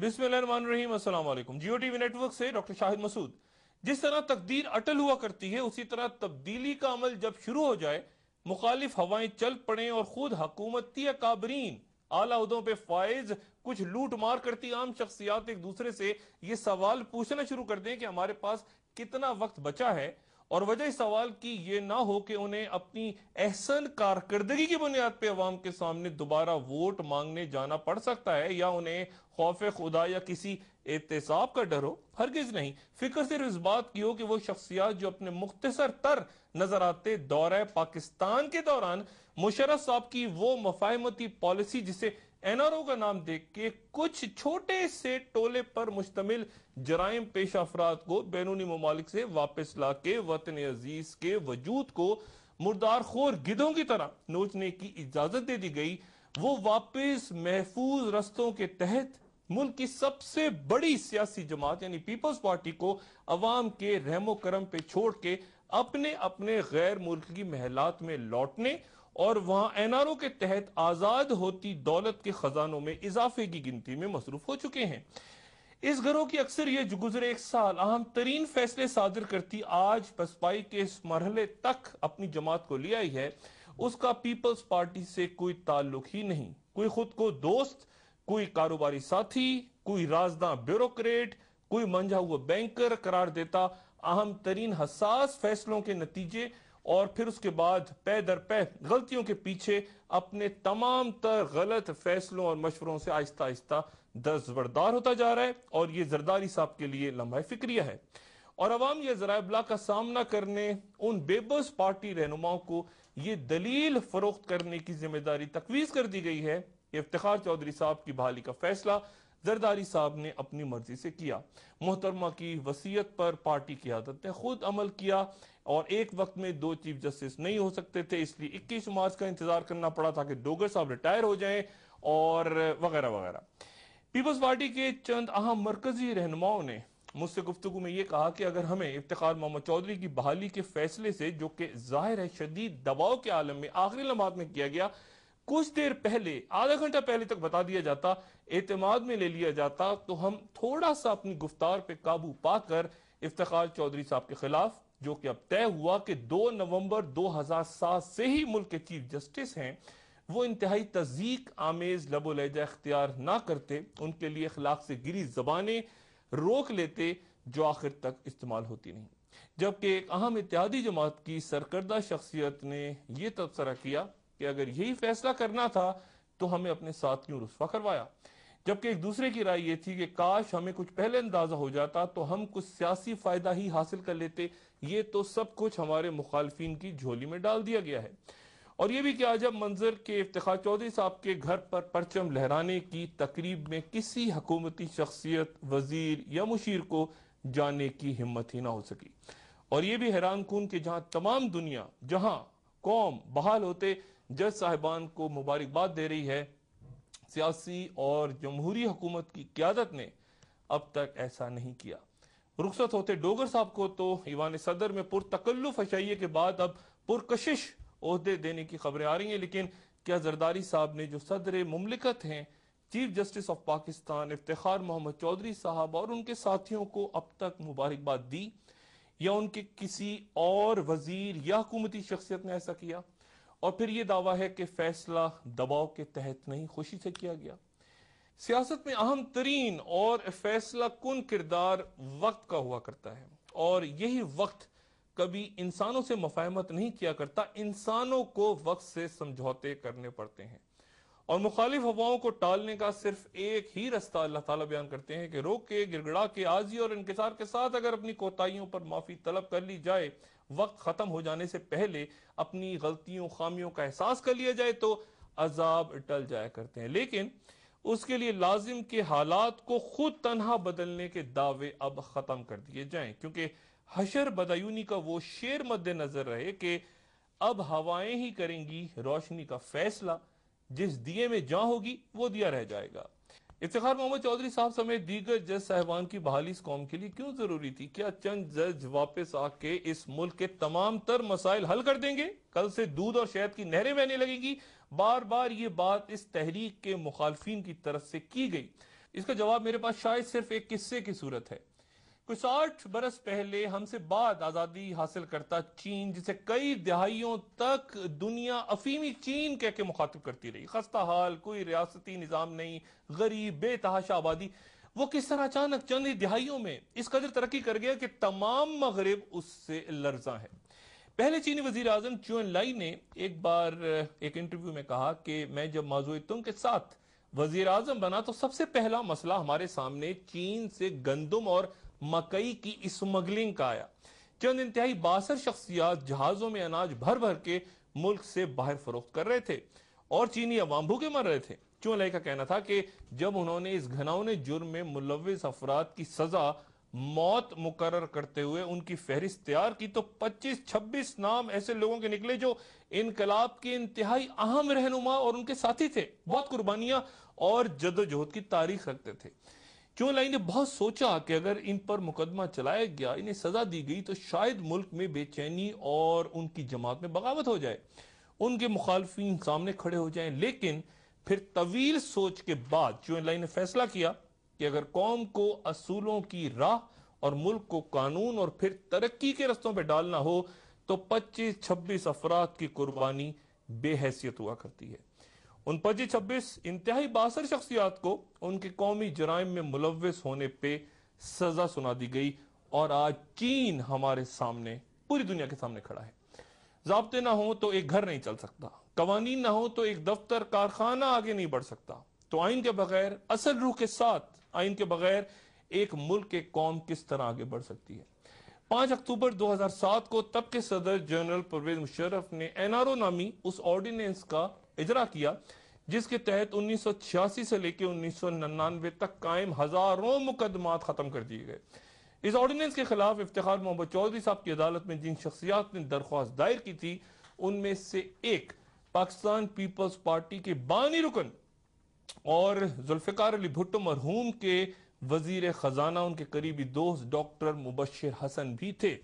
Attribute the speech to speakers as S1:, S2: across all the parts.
S1: بسم اللہ الرحمن الرحیم، السلام علیکم۔ Geo T V network سے ڈاکٹر شاہد مسعود۔ جس طرح تقدیر اٹل ہوا کرتی ہے، اسی طرح تبدیلی کا عمل جب شروع ہو جائے، مخالف ہوائیں چل پڑیں اور خود حکومتی اکابرین اعلیٰ عہدوں پہ فائز کچھ لوٹ مار کرتی عام شخصیات ایک دوسرے سے یہ سوال پوچھنا شروع کر دیں کہ ہمارے پاس کتنا وقت بچا ہے، اور وجہ اس سوال کی یہ نہ ہو کہ انہیں اپنی احسن کارکردگی کی بنیاد پہ عوام کے سامنے دوبارہ ووٹ مانگنے جانا پڑ سکتا ہے، یا انہیں خوف خدا یا کسی احتساب کا ڈر ہو، ہرگز نہیں۔ فکر صرف اس بات کی ہو کہ وہ شخصیات جو اپنے مختصر تر نظراتے دورہ پاکستان کے دوران مشرف صاحب کی وہ مفاہمتی پالیسی جسے این آر او کا نام دیکھ کے کچھ چھوٹے سے ٹولے پر مشتمل جرائم پیش افراد کو بیرونی ممالک سے واپس لا کے وطن عزیز کے وجود کو مردار خور گدھوں کی طرح نوچنے کی اجازت دے دی گئی، وہ واپس محفوظ رستوں کے تحت ملک کی سب سے بڑی سیاسی جماعت یعنی پیپلز پارٹی کو عوام کے رحم و کرم پہ چھوڑ کے اپنے اپنے غیر ملکی محلات میں لوٹنے اور وہاں این آر او کے تحت آزاد ہوتی دولت کے خزانوں میں اضافے کی گنتی میں مصروف ہو چکے ہیں۔ اس گروہ کی اکثر یہ جو گزرے ایک سال اہم ترین فیصلے صادر کرتی آج پسپائی کے اس مرحلے تک اپنی جماعت کو لے آئی ہے، اس کا پیپلز پارٹی سے کوئی تعلق ہی نہیں۔ کوئی خود کو دوست، کوئی کاروباری ساتھی، کوئی رازداں بیوروکریٹ، کوئی منجھا ہوا بینکر قرار دیتا اہم ترین حساس فیصلوں کے نتیجے اور پھر اس کے بعد پے در پے غلطیوں کے پیچھے اپنے تمام تر غلط فیصلوں اور مشوروں سے آہستہ آہستہ دستبردار ہوتا جا رہا ہے، اور یہ زرداری صاحب کے لیے لمحہ فکریہ ہے۔ اور عوام یہ ذرائع ابلاغ کا سامنا کرنے ان بے بس پارٹی رہنماؤں کو یہ دلیل فروخت کرنے کی ذمہ داری تفویض کر دی گئی ہے کہ افتخار چودھری صاحب کی بحالی کا فیصلہ زرداری صاحب نے اپنی مرضی سے کیا، محترمہ کی وصیت پر پارٹی قیادت نے خود عمل کیا، اور ایک وقت میں دو چیف جسٹس نہیں ہو سکتے تھے، اس لیے 21 مارچ کا انتظار کرنا پڑا تھا کہ ڈوگر صاحب ریٹائر ہو جائیں، اور وغیرہ وغیرہ۔ پیپلز پارٹی کے چند اہم مرکزی رہنماؤں نے مجھ سے گفتگو میں یہ کہا کہ اگر ہمیں افتخار محمد چودھری کی بحالی کے فیصلے سے، جو کہ ظاہر ہے شدید دباؤ کے عالم میں آخری لمحات میں کیا گیا، کچھ دیر پہلے، آدھا گھنٹہ پہلے تک بتا دیا جاتا، اعتماد میں لے لیا جاتا، تو ہم تھوڑا سا اپنی گفتار پہ قابو پا کر افتخار چودھری صاحب کے خلاف، جو کہ اب طے ہوا کہ 2 نومبر 2007 سے ہی ملک کے چیف جسٹس ہیں، وہ انتہائی تضییق آمیز لب و لہجہ اختیار نہ کرتے، ان کے لیے اخلاق سے گری زبانیں روک لیتے جو آخر تک استعمال ہوتی نہیں۔ جبکہ ایک اہم اتحادی جماعت کی سرکردہ شخصیت نے یہ تبصرہ کیا کہ اگر یہی فیصلہ کرنا تھا تو ہمیں اپنے ساتھ کیوں رسوا کروایا، جبکہ ایک دوسرے کی رائے یہ تھی کہ کاش ہمیں کچھ پہلے اندازہ ہو جاتا تو ہم کچھ سیاسی فائدہ ہی حاصل کر لیتے، یہ تو سب کچھ ہمارے مخالفین کی جھولی میں ڈال دیا گیا ہے۔ اور یہ بھی کہ عجب منظر کہ افتخار چودھری صاحب کے گھر پر پرچم لہرانے کی تقریب میں کسی حکومتی شخصیت، وزیر یا مشیر کو جانے کی ہمت ہی نہ ہو سکی۔ اور یہ بھی حیران کن کہ جہاں تمام دنیا، جہاں قوم بحال ہوتے جج صاحبان کو مبارکباد دے رہی ہے، سیاسی اور جمہوری حکومت کی قیادت نے اب تک ایسا نہیں کیا۔ رخصت ہوتے ڈوگر صاحب کو تو ایوان صدر میں پرتکلف اشائیے کے بعد اب پرکشش عہدے دینے کی خبریں آ رہی ہیں، لیکن کیا زرداری صاحب نے جو صدر مملکت ہیں، chief justice of Pakistan Iftikhar Muhammad Chaudhry صاحب اور ان کے ساتھیوں کو اب تک مبارکباد دی، یا ان کے کسی اور وزیر یا حکومتی شخصیت نے ایسا کیا؟ اور پھر یہ دعویٰ ہے کہ فیصلہ دباؤ کے تحت نہیں، خوشی سے کیا گیا۔ سیاست میں اہم ترین اور فیصلہ کن کردار وقت کا ہوا کرتا ہے، اور یہی وقت کبھی انسانوں سے مفاہمت نہیں کیا کرتا، انسانوں کو وقت سے سمجھوتے کرنے پڑتے ہیں، اور مخالف ہواؤں کو ٹالنے کا صرف ایک ہی رستہ اللہ تعالیٰ بیان کرتے ہیں کہ روک کے، گڑگڑا کے، عاجزی اور انکسار کے ساتھ اگر اپنی کوتاہیوں پر معافی طلب کر لی جائے، وقت ختم ہو جانے سے پہلے اپنی غلطیوں، خامیوں کا احساس کر لیا جائے، تو عذاب ٹل جایا کرتے ہیں۔ لیکن اس کے لیے لازم کہ حالات کو خود تنہا بدلنے کے دعوے اب ختم کر دیے جائیں، کیونکہ حشر بدایونی کا وہ شعر مد نظر رہے کہ اب ہوائیں ہی کریں گی روشنی کا فیصلہ، جس دیے میں جاں ہوگی وہ دیا رہ جائے گا۔ افتخار محمد چودھری صاحب سمیت دیگر جج صاحبان کی بحالی اس قوم کے لیے کیوں ضروری تھی؟ کیا چند جج واپس آ کے اس ملک کے تمام تر مسائل حل کر دیں گے؟ کل سے دودھ اور شہد کی نہریں بہنے لگیں گی؟ بار بار یہ بات اس تحریک کے مخالفین کی طرف سے کی گئی، اس کا جواب میرے پاس شاید صرف ایک قصے کی صورت ہے۔ کوئی 60 برس پہلے ہم سے بعد آزادی حاصل کرتا چین، جسے کئی دہائیوں تک دنیا افیمی چین کہہ کے مخاطب کرتی رہی، خستہ حال، کوئی ریاستی نظام نہیں، غریب، بے تحاشا آبادی، وہ کس طرح اچانک چند ہی دہائیوں میں اس قدر ترقی کر گیا کہ تمام مغرب اس سے لرزاں ہے۔ پہلے چینی وزیر اعظم چیون لائی نے ایک بار ایک انٹرویو میں کہا کہ میں جب ماوزو تونگ کے ساتھ وزیر اعظم بنا تو سب سے پہلا مسئلہ ہمارے سامنے چین سے گندم اور مکئی کی اسمگلنگ کا آیا۔ چند انتہائی بااثر شخصیات جہازوں میں اناج بھر بھر کے ملک سے باہر فروخت کر رہے تھے اور چینی عوام بھوکے مر رہے تھے۔ چیون لائی کا کہنا تھا کہ جب انہوں نے اس گھناؤنے جرم میں ملوث افراد کی سزا موت مقرر کرتے ہوئے ان کی فہرست تیار کی تو 25-26 نام ایسے لوگوں کے نکلے جو انقلاب کے انتہائی اہم رہنما اور ان کے ساتھی تھے، بہت قربانیاں اور جدوجہد کی تاریخ رکھتے تھے۔ چیون لائی نے بہت سوچا کہ اگر ان پر مقدمہ چلایا گیا، انہیں سزا دی گئی تو شاید ملک میں بے چینی اور ان کی جماعت میں بغاوت ہو جائے، ان کے مخالفین سامنے کھڑے ہو جائیں۔ لیکن پھر طویل سوچ کے بعد چیون لائی نے فیصلہ کیا کہ اگر قوم کو اصولوں کی راہ اور ملک کو قانون اور پھر ترقی کے رستوں پہ ڈالنا ہو تو 25-26 افراد کی قربانی بے حیثیت ہوا کرتی ہے۔ ان 25-26 انتہائی بااثر شخصیات کو ان کے قومی جرائم میں ملوث ہونے پہ سزا سنا دی گئی اور آج چین ہمارے سامنے، پوری دنیا کے سامنے کھڑا ہے۔ ضابطے نہ ہوں تو ایک گھر نہیں چل سکتا، قوانین نہ ہوں تو ایک دفتر کارخانہ آگے نہیں بڑھ سکتا، تو آئین کے بغیر، اصل روح کے ساتھ آئین کے بغیر ایک ملک، ایک قوم کس طرح آگے بڑھ سکتی ہے؟ 5 اکتوبر 2007 کو تب کے صدر جنرل پرویز مشرف نے NRO نامی اس آرڈیننس کا اجرا کیا جس کے تحت 1986 سے لے کے 1999 تک قائم ہزاروں مقدمات ختم کر دیے گئے۔ اس آرڈیننس کے خلاف افتخار محمد چودھری صاحب کی عدالت میں جن شخصیات نے درخواست دائر کی تھی ان میں سے ایک پاکستان پیپلز پارٹی کے بانی رکن اور ذوالفقار علی بھٹو مرحوم کے وزیر خزانہ، ان کے قریبی دوست ڈاکٹر مبشر حسن بھی تھے۔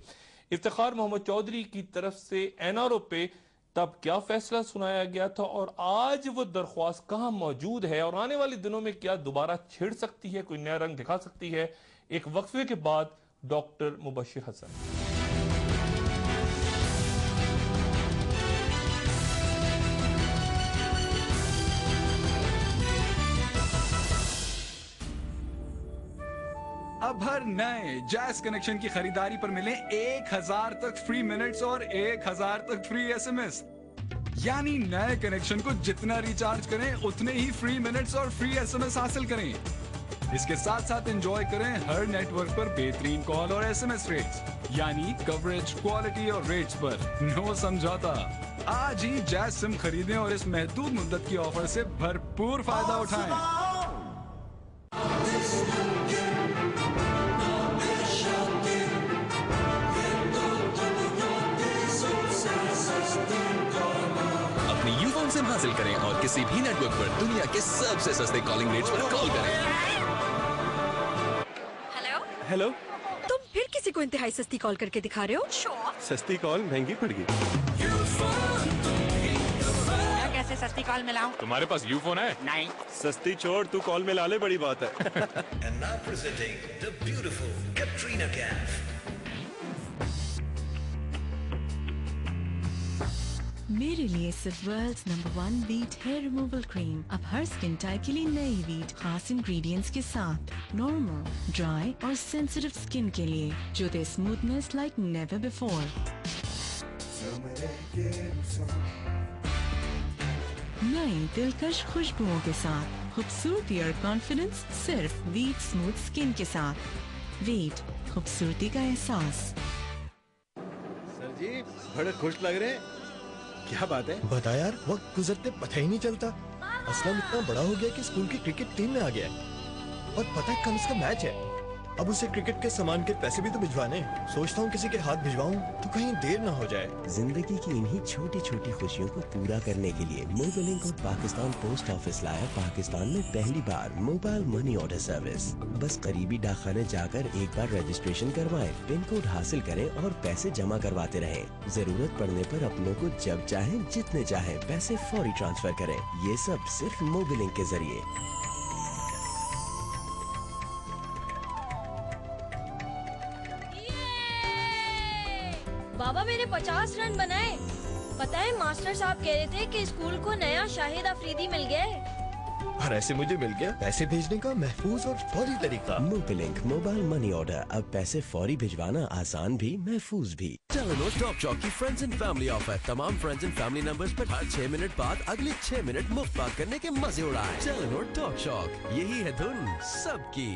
S1: افتخار محمد چودھری کی طرف سے NRO پہ تب کیا فیصلہ سنایا گیا تھا اور آج وہ درخواست کہاں موجود ہے اور آنے والے دنوں میں کیا دوبارہ چھڑ سکتی ہے، کوئی نیا رنگ دکھا سکتی ہے؟ ایک وقفے کے بعد ڈاکٹر مبشر حسن۔
S2: اب ہر نئے جیز کنیکشن کی خریداری پر ملیں 1000 تک فری منٹس اور 1000 تک فری SMS۔ یعنی نئے کنیکشن کو جتنا ریچارج کریں اتنے ہی فری منٹس اور فری SMS حاصل کریں۔ اس کے ساتھ ساتھ انجوائے کریں ہر نیٹ ورک پر بہترین کال اور SMS ریٹس، یعنی کوریج، کوالٹی اور ریٹس پر نو سمجھوتا۔ آج ہی جیز سم خریدیں اور اس محدود مدت کی آفر سے بھرپور فائدہ اٹھائیں۔
S3: سم حاصل کریں اور کسی بھی نیٹ ورک پر دنیا کے سب سے سستے کالنگ ریٹس پر کال کریں۔
S4: ہیلو،
S5: تم پھر کسی کو انتہائی سستی کال کر کے دکھا رہے ہو؟
S4: سستی کال مہنگی پڑ گئی۔
S5: کیسے سستی کال ملاؤں؟
S3: تمہارے پاس یو فون ہے؟
S5: نہیں۔
S4: سستی چھوڑ، تو کال ملا لے، بڑی بات ہے۔
S6: And now presenting the beautiful Katrina Kaif.
S7: میرے لیے صرف world's number 1 Veet hair removal cream, اب ہر سکن ٹائپ کے لیے نئی ویٹ خاص انگریڈینٹس کے ساتھ، نارمل، ڈرائی اور سینسیٹیو سکن کے لیے جو دے اسموتھنس لائک نیور بیفور۔ نئی دلکش خوشبوؤں کے ساتھ خوبصورتی اور کانفیڈنس صرف ویٹ اسموتھ سکن کے ساتھ۔ ویٹ، خوبصورتی کا احساس۔
S4: سر جی بڑے خوش لگ رہے ہیں، کیا بات ہے؟
S8: بتا یار، وقت گزرتے پتہ ہی نہیں چلتا۔ اسلم اتنا بڑا ہو گیا کہ اسکول کی کرکٹ ٹیم میں آ گیا ہے اور پتہ ہے کل اس کا میچ ہے۔ اب اسے کرکٹ کے سامان کے پیسے بھی تو بھجوانے، سوچتا ہوں کسی کے ہاتھ بھجواؤں تو کہیں دیر نہ ہو جائے۔
S9: زندگی کی انہی چھوٹی چھوٹی خوشیوں کو پورا کرنے کے لیے موبیلنک اور پاکستان پوسٹ آفس لایا پاکستان میں پہلی بار موبائل منی آرڈر سروس۔ بس قریبی ڈاک خانے جا کر ایک بار رجسٹریشن کروائیں، پن کوڈ حاصل کریں اور پیسے جمع کرواتے رہیں۔ ضرورت پڑنے پر اپنوں کو جب چاہیں جتنے چاہیں پیسے فوری ٹرانسفر کریں۔ یہ سب صرف موبیلنک کے ذریعے۔
S10: بابا میں نے 50 رن بنائے. پتہ ہے ماسٹر صاحب کہہ رہے تھے کہ اسکول کو نیا شاہد افریدی مل گیا ہے.
S8: اور ایسے مجھے مل گیا پیسے بھیجنے کا محفوظ اور فوری طریقہ.
S9: موبی لنک موبائل منی آرڈر. اب پیسے فوری بھجوانا آسان بھی محفوظ بھی.
S3: ٹیلینور ٹاک شاک کی فرینڈز اینڈ فیملی آفر. تمام friends and family numbers per Hare 6 minute بعد اگلے 6 منٹ مفت بات کرنے کے مزے اڑائیں. ٹیلینور ٹاک شاک, یہی ہے دھن سب کی.